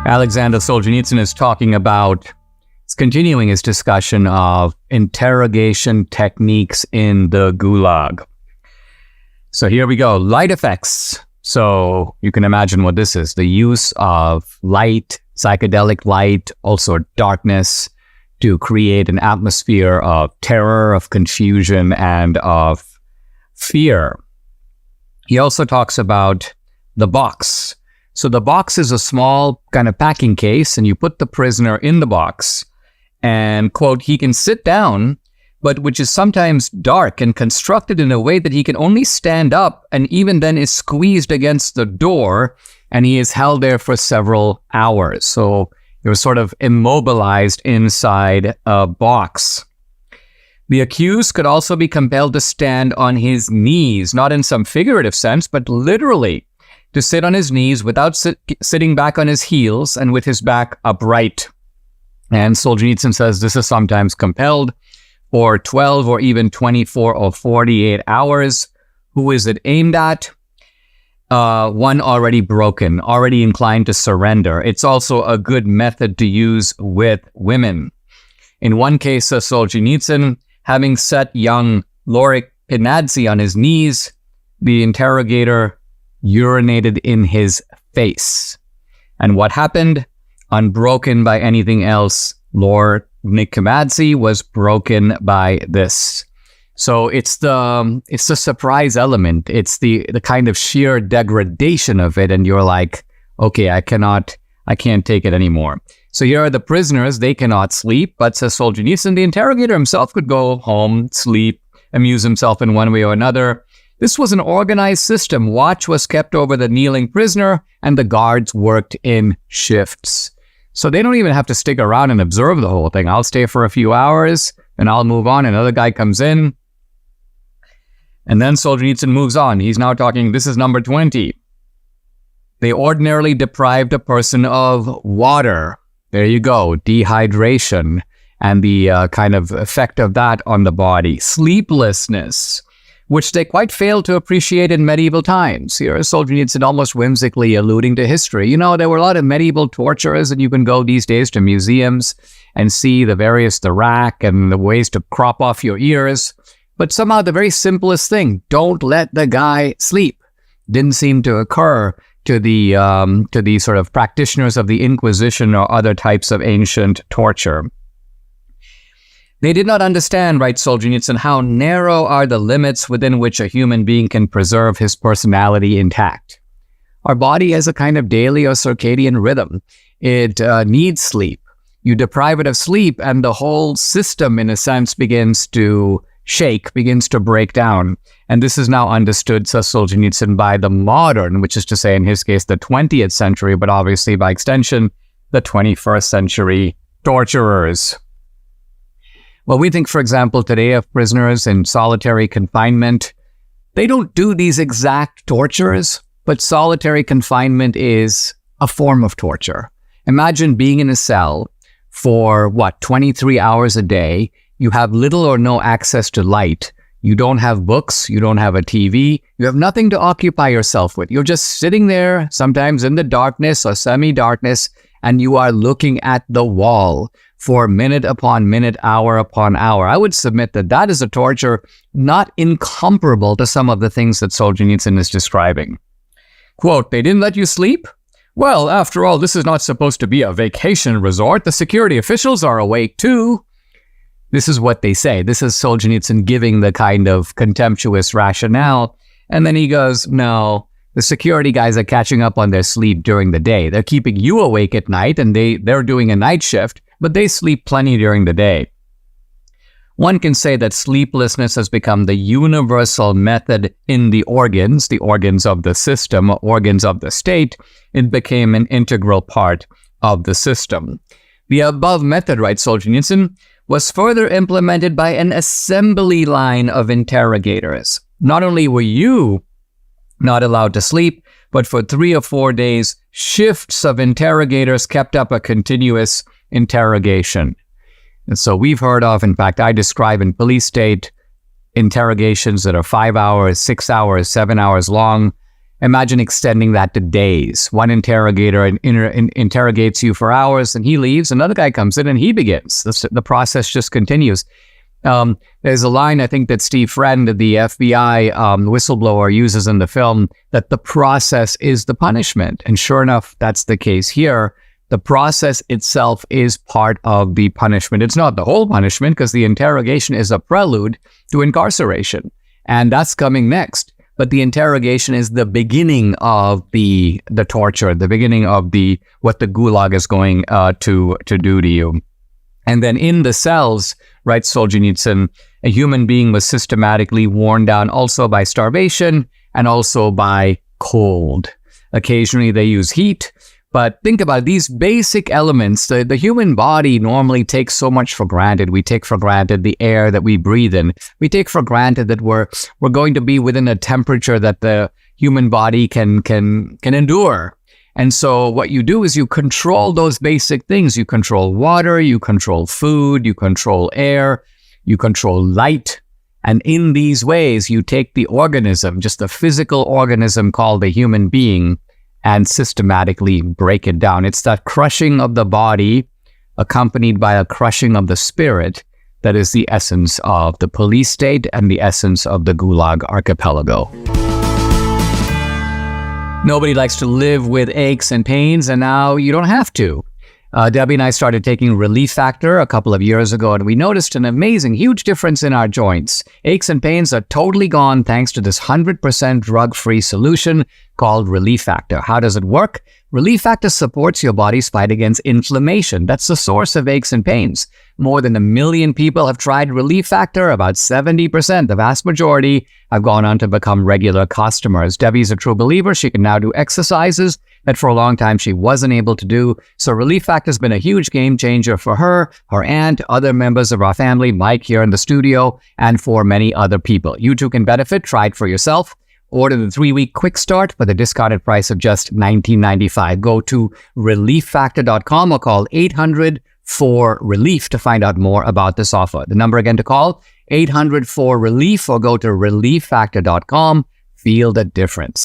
Alexander Solzhenitsyn is continuing his discussion of interrogation techniques in the Gulag. So here we go, light effects. So you can imagine what this is, the use of light, psychedelic light, also darkness, to create an atmosphere of terror, of confusion, and of fear. He also talks about the box. So the box is a small kind of packing case, and you put the prisoner in the box, and, quote, he can sit down, but which is sometimes dark and constructed in a way that he can only stand up, and even then is squeezed against the door, and he is held there for several hours. So you're sort of immobilized inside a box. The accused could also be compelled to stand on his knees, not in some figurative sense, but literally to sit on his knees without sitting back on his heels and with his back upright. And Solzhenitsyn says this is sometimes compelled for 12 or even 24 or 48 hours. Who is it aimed at? One already broken, already inclined to surrender. It's also a good method to use with women. In one case, Solzhenitsyn, having set young Lorik Pinadze on his knees, the interrogator urinated in his face. And what happened? Unbroken by anything else, Lorik Pinadze was broken by this. So it's the surprise element. It's the kind of sheer degradation of it, and you're like, okay, I can't take it anymore. So here are the prisoners, they cannot sleep, but says Solzhenitsyn, the interrogator himself could go home, sleep, amuse himself in one way or another. This was an organized system. Watch was kept over the kneeling prisoner, and the guards worked in shifts. So they don't even have to stick around and observe the whole thing. I'll stay for a few hours, and I'll move on. Another guy comes in, and then Solzhenitsyn moves on. He's now talking, this is number 20. They ordinarily deprived a person of water. There you go, dehydration, and the kind of effect of that on the body. Sleeplessness, which they quite failed to appreciate in medieval times. Here is Solzhenitsyn almost whimsically alluding to history. You know, there were a lot of medieval torturers, and you can go these days to museums and see the rack and the ways to crop off your ears. But somehow the very simplest thing, don't let the guy sleep, didn't seem to occur to the sort of practitioners of the Inquisition or other types of ancient torture. They did not understand, writes Solzhenitsyn, how narrow are the limits within which a human being can preserve his personality intact. Our body has a kind of daily or circadian rhythm. It needs sleep. You deprive it of sleep, and the whole system, in a sense, begins to shake, begins to break down. And this is now understood, says Solzhenitsyn, by the modern, which is to say, in his case, the 20th century, but obviously by extension, the 21st century torturers. Well, we think, for example, today of prisoners in solitary confinement. They don't do these exact tortures, but solitary confinement is a form of torture. Imagine being in a cell for, 23 hours a day. You have little or no access to light. You don't have books. You don't have a TV. You have nothing to occupy yourself with. You're just sitting there, sometimes in the darkness or semi-darkness, and you are looking at the wall for minute upon minute, hour upon hour. I would submit that that is a torture not incomparable to some of the things that Solzhenitsyn is describing. Quote, they didn't let you sleep? Well, after all, this is not supposed to be a vacation resort. The security officials are awake too. This is what they say. This is Solzhenitsyn giving the kind of contemptuous rationale. And then he goes, no, the security guys are catching up on their sleep during the day. They're keeping you awake at night, and they're doing a night shift, but they sleep plenty during the day. One can say that sleeplessness has become the universal method in the organs of the system, organs of the state. It became an integral part of the system. The above method, writes Solzhenitsyn, was further implemented by an assembly line of interrogators. Not only were you not allowed to sleep, but for 3 or 4 days, shifts of interrogators kept up a continuous interrogation. And so we've heard of, in fact, I describe in Police State interrogations that are 5 hours, 6 hours, 7 hours long. Imagine extending that to days. One interrogator interrogates you for hours and he leaves. Another guy comes in and he begins. The process just continues. There's a line, I think, that Steve Friend, the FBI whistleblower, uses in the film, that the process is the punishment. And sure enough, that's the case here. The process itself is part of the punishment. It's not the whole punishment, because the interrogation is a prelude to incarceration. And that's coming next. But the interrogation is the beginning of the torture, the beginning of what the Gulag is going to do to you. And then in the cells, writes Solzhenitsyn, a human being was systematically worn down also by starvation and also by cold. Occasionally they use heat. But think about these basic elements. The human body normally takes so much for granted. We take for granted the air that we breathe in. We take for granted that we're going to be within a temperature that the human body can endure. And so what you do is you control those basic things. You control water, you control food, you control air, you control light. And in these ways, you take the organism, just the physical organism called the human being, and systematically break it down. It's that crushing of the body accompanied by a crushing of the spirit that is the essence of the police state and the essence of the Gulag Archipelago. Nobody likes to live with aches and pains, and now you don't have to. Debbie and I started taking Relief Factor a couple of years ago, and we noticed an amazing, huge difference in our joints. Aches and pains are totally gone thanks to this 100% drug-free solution called Relief Factor. How does it work? Relief Factor supports your body's fight against inflammation. That's the source of aches and pains. More than 1 million people have tried Relief Factor. About 70%, the vast majority, have gone on to become regular customers. Debbie's a true believer. She can now do exercises that for a long time she wasn't able to do. So Relief Factor has been a huge game changer for her, her aunt, other members of our family, Mike here in the studio, and for many other people. You too can benefit. Try it for yourself. Order the 3-week quick start for the discounted price of just $19.95. Go to relieffactor.com or call 800-4-RELIEF to find out more about this offer. The number again to call, 800-4-RELIEF, or go to relieffactor.com. Feel the difference.